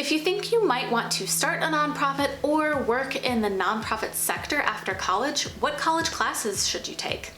If you think you might want to start a nonprofit or work in the nonprofit sector after college, what college classes should you take?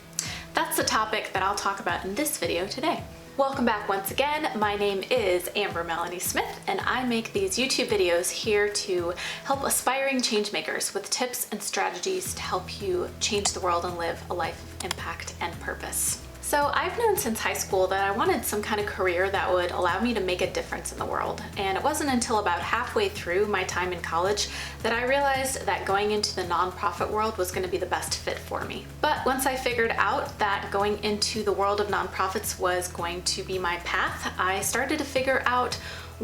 That's the topic that I'll talk about in this video today. Welcome back once again. My name is Amber Melanie Smith, and I make these YouTube videos here to help aspiring changemakers with tips and strategies to help you change the world and live a life of impact and purpose. So I've known since high school that I wanted some kind of career that would allow me to make a difference in the world. And it wasn't until about halfway through my time in college that I realized that going into the nonprofit world was going to be the best fit for me. But once I figured out that going into the world of nonprofits was going to be my path, I started to figure out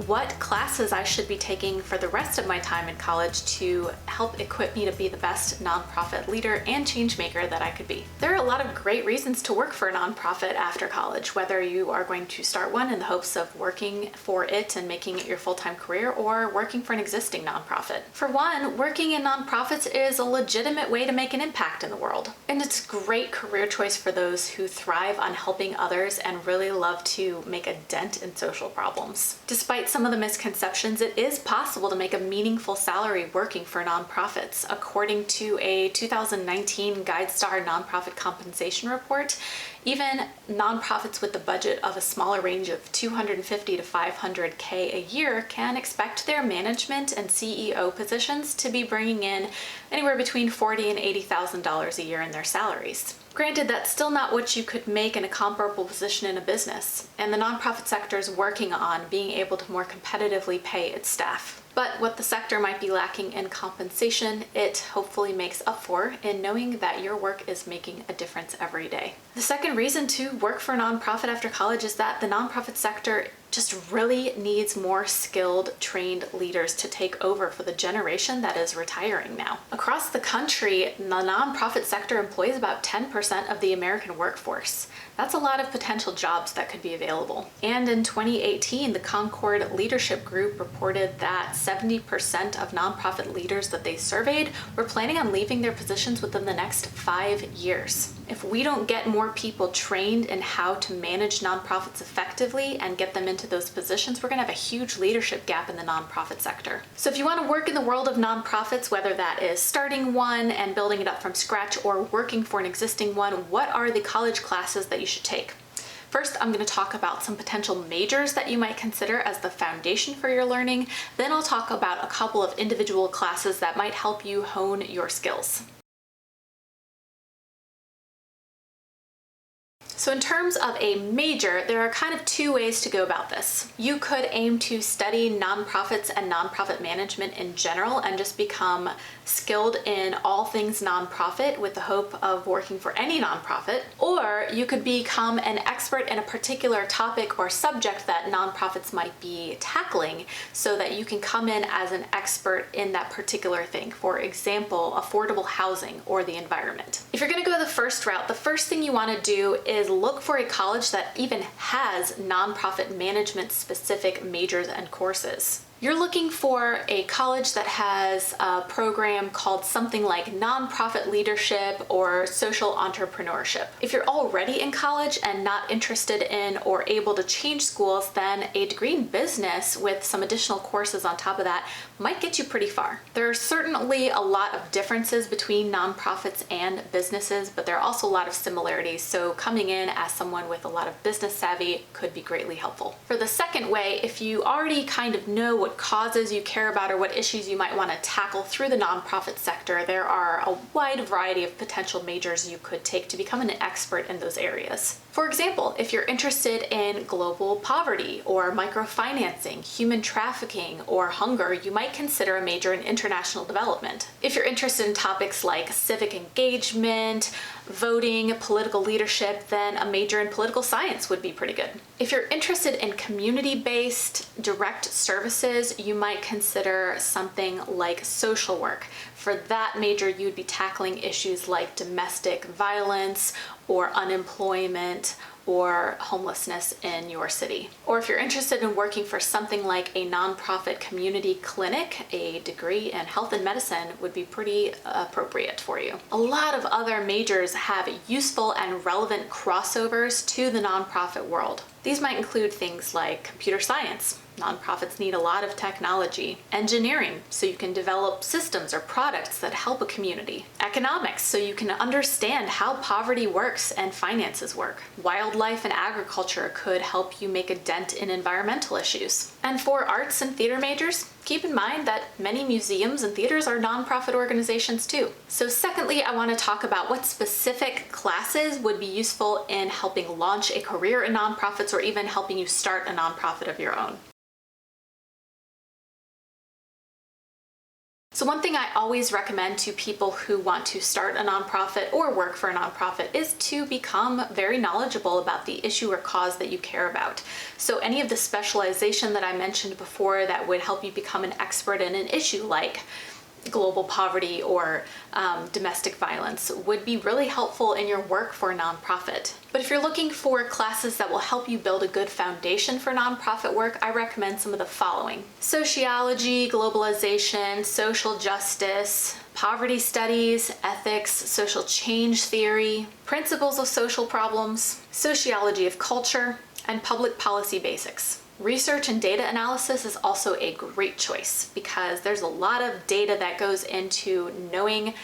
what classes I should be taking for the rest of my time in college to help equip me to be the best nonprofit leader and change maker that I could be. There are a lot of great reasons to work for a nonprofit after college, whether you are going to start one in the hopes of working for it and making it your full-time career or working for an existing nonprofit. For one, working in nonprofits is a legitimate way to make an impact in the world. And it's a great career choice for those who thrive on helping others and really love to make a dent in social problems. Despite some of the misconceptions, it is possible to make a meaningful salary working for nonprofits. According to a 2019 GuideStar nonprofit compensation report, even nonprofits with the budget of a smaller range of $250 to $500K a year can expect their management and CEO positions to be bringing in anywhere between $40,000 and $80,000 a year in their salaries. Granted, that's still not what you could make in a comparable position in a business, and the nonprofit sector is working on being able to more competitively pay its staff. But what the sector might be lacking in compensation, it hopefully makes up for in knowing that your work is making a difference every day. The second reason to work for a nonprofit after college is that the nonprofit sector just really needs more skilled, trained leaders to take over for the generation that is retiring now. Across the country, the nonprofit sector employs about 10% of the American workforce. That's a lot of potential jobs that could be available. And in 2018, the Concord Leadership Group reported that 70% of nonprofit leaders that they surveyed were planning on leaving their positions within the next 5 years. If we don't get more people trained in how to manage nonprofits effectively and get them into those positions, we're going to have a huge leadership gap in the nonprofit sector. So if you want to work in the world of nonprofits, whether that is starting one and building it up from scratch or working for an existing one, what are the college classes that you should take? First, I'm going to talk about some potential majors that you might consider as the foundation for your learning. Then I'll talk about a couple of individual classes that might help you hone your skills. So in terms of a major, there are kind of two ways to go about this. You could aim to study nonprofits and nonprofit management in general and just become skilled in all things nonprofit with the hope of working for any nonprofit. Or you could become an expert in a particular topic or subject that nonprofits might be tackling so that you can come in as an expert in that particular thing. For example, affordable housing or the environment. If you're going to go the first route, the first thing you want to do is look for a college that even has nonprofit management specific majors and courses. You're looking for a college that has a program called something like nonprofit leadership or social entrepreneurship. If you're already in college and not interested in or able to change schools, then a degree in business with some additional courses on top of that might get you pretty far. There are certainly a lot of differences between nonprofits and businesses, but there are also a lot of similarities, so coming in as someone with a lot of business savvy could be greatly helpful. For the second way, if you already kind of know what causes you care about or what issues you might want to tackle through the nonprofit sector, there are a wide variety of potential majors you could take to become an expert in those areas. For example, if you're interested in global poverty or microfinancing, human trafficking, or hunger, you might consider a major in international development. If you're interested in topics like civic engagement, voting, political leadership, then a major in political science would be pretty good. If you're interested in community-based direct services, you might consider something like social work. For that major, you'd be tackling issues like domestic violence or unemployment or homelessness in your city. Or if you're interested in working for something like a nonprofit community clinic, a degree in health and medicine would be pretty appropriate for you. A lot of other majors have useful and relevant crossovers to the nonprofit world. These might include things like computer science, Nonprofits need a lot of technology. Engineering, so you can develop systems or products that help a community. Economics, so you can understand how poverty works and finances work. Wildlife and agriculture could help you make a dent in environmental issues. And for arts and theater majors, keep in mind that many museums and theaters are nonprofit organizations too. So secondly, I want to talk about what specific classes would be useful in helping launch a career in nonprofits or even helping you start a nonprofit of your own. So one thing I always recommend to people who want to start a nonprofit or work for a nonprofit is to become very knowledgeable about the issue or cause that you care about. So any of the specialization that I mentioned before that would help you become an expert in an issue like global poverty or domestic violence would be really helpful in your work for a nonprofit. But if you're looking for classes that will help you build a good foundation for nonprofit work, I recommend some of the following: sociology, globalization, social justice, poverty studies, ethics, social change theory, principles of social problems, sociology of culture, and public policy basics. Research and data analysis is also a great choice because there's a lot of data that goes into knowing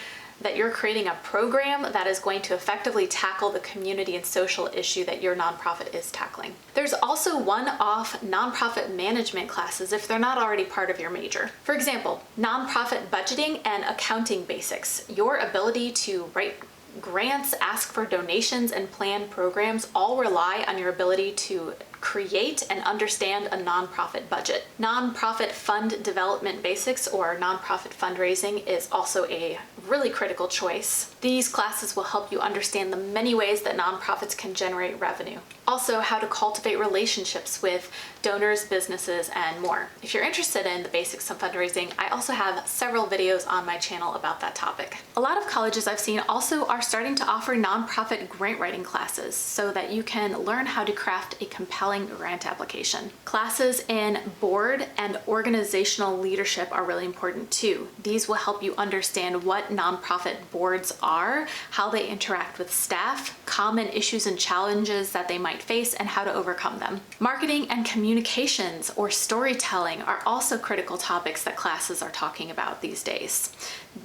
that you're creating a program that is going to effectively tackle the community and social issue that your nonprofit is tackling. There's also one-off nonprofit management classes if they're not already part of your major. For example, nonprofit budgeting and accounting basics. Your ability to write grants, ask for donations, and plan programs all rely on your ability to create and understand a nonprofit budget. Nonprofit fund development basics or nonprofit fundraising is also a really critical choice. These classes will help you understand the many ways that nonprofits can generate revenue. Also, how to cultivate relationships with donors, businesses, and more. If you're interested in the basics of fundraising, I also have several videos on my channel about that topic. A lot of colleges I've seen also are starting to offer nonprofit grant writing classes so that you can learn how to craft a compelling grant application. Classes in board and organizational leadership are really important too. These will help you understand what nonprofit boards are, how they interact with staff, common issues and challenges that they might face, and how to overcome them. Marketing and communications or storytelling are also critical topics that classes are talking about these days.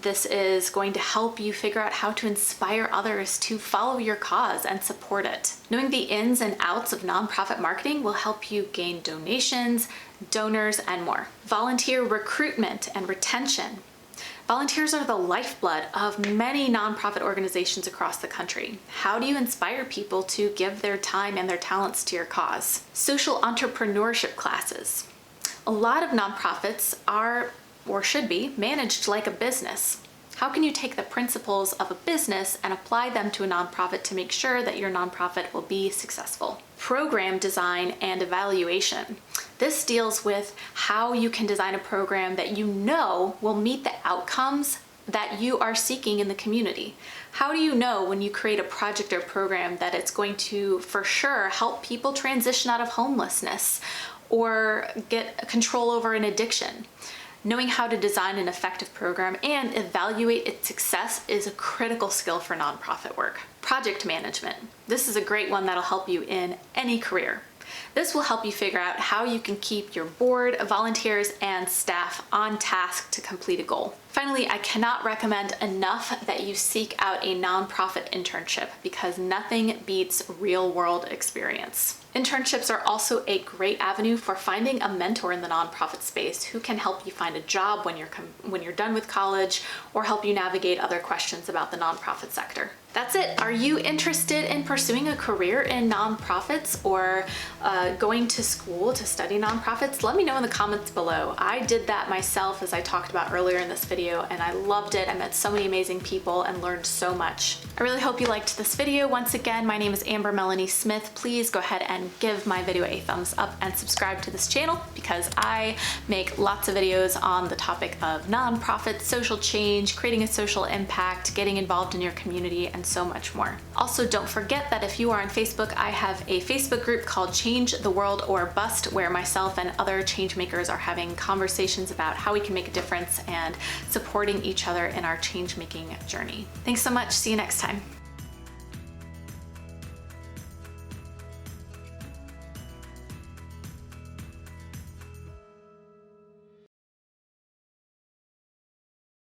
This is going to help you figure out how to inspire others to follow your cause and support it. Knowing the ins and outs of nonprofit marketing will help you gain donations, donors, and more. Volunteer recruitment and retention. Volunteers are the lifeblood of many nonprofit organizations across the country. How do you inspire people to give their time and their talents to your cause? Social entrepreneurship classes. A lot of nonprofits are or should be managed like a business. How can you take the principles of a business and apply them to a nonprofit to make sure that your nonprofit will be successful? Program design and evaluation. This deals with how you can design a program that you know will meet the outcomes that you are seeking in the community. How do you know when you create a project or program that it's going to for sure help people transition out of homelessness or get control over an addiction? Knowing how to design an effective program and evaluate its success is a critical skill for nonprofit work. Project management. This is a great one that'll help you in any career. This will help you figure out how you can keep your board, volunteers, and staff on task to complete a goal. Finally, I cannot recommend enough that you seek out a nonprofit internship because nothing beats real-world experience. Internships are also a great avenue for finding a mentor in the nonprofit space who can help you find a job when you're done with college or help you navigate other questions about the nonprofit sector. That's it. Are you interested in pursuing a career in nonprofits or going to school to study nonprofits? Let me know in the comments below. I did that myself, as I talked about earlier in this video, and I loved it. I met so many amazing people and learned so much. I really hope you liked this video. Once again, my name is Amber Melanie Smith. Please go ahead and give my video a thumbs up and subscribe to this channel because I make lots of videos on the topic of nonprofits, social change, creating a social impact, getting involved in your community, and so much more. Also, don't forget that if you are on Facebook, I have a Facebook group called Change the World or Bust, where myself and other change makers are having conversations about how we can make a difference and supporting each other in our change making journey. Thanks so much. See you next time.